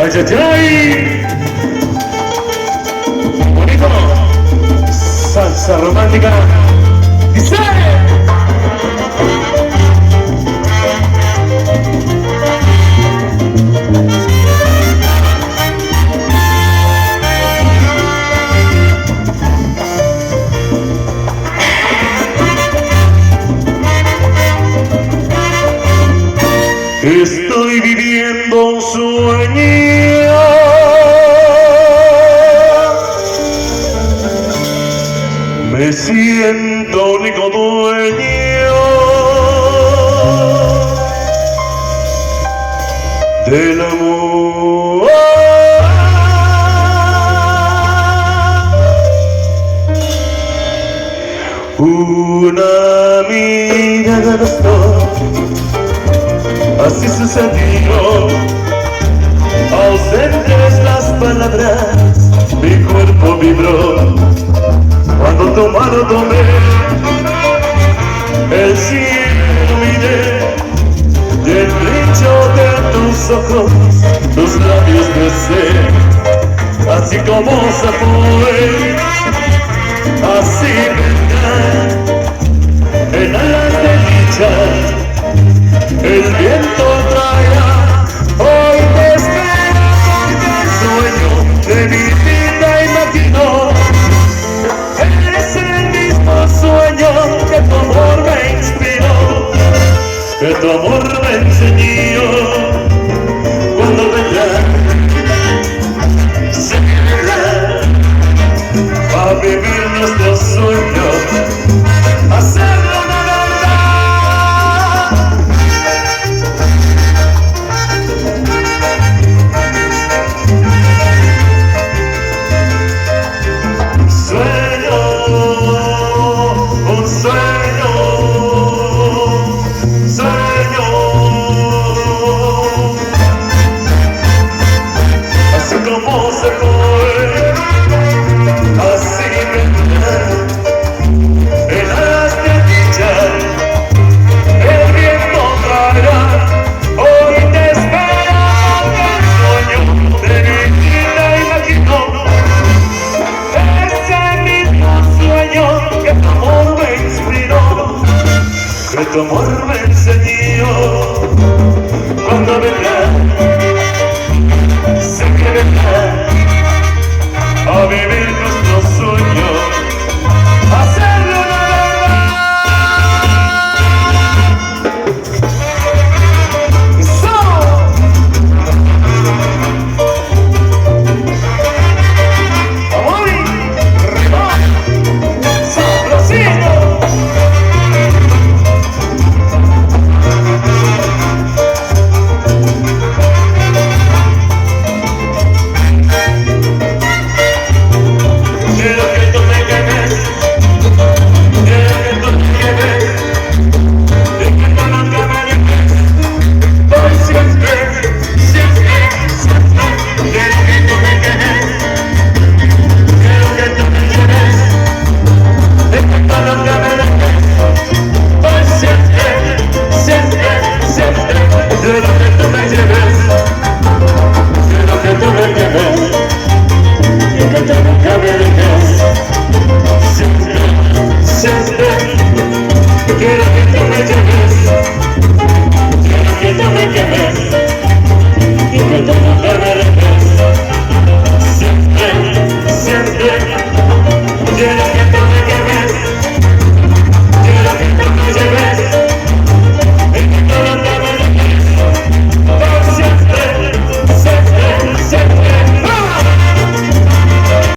¡Ay, ay, ay! Bonito, salsa romántica. ¡Dice! Estoy viviendo un sueño, me siento único dueño del amor. Una mirada bastó, así sucedió. Ausentes las palabras, mi cuerpo vibró. Cuando tu mano tomé, el cielo miré, y el brillo de tus ojos, tus labios besé. Así como se fue, así vendrá, en alas de dicha, el viento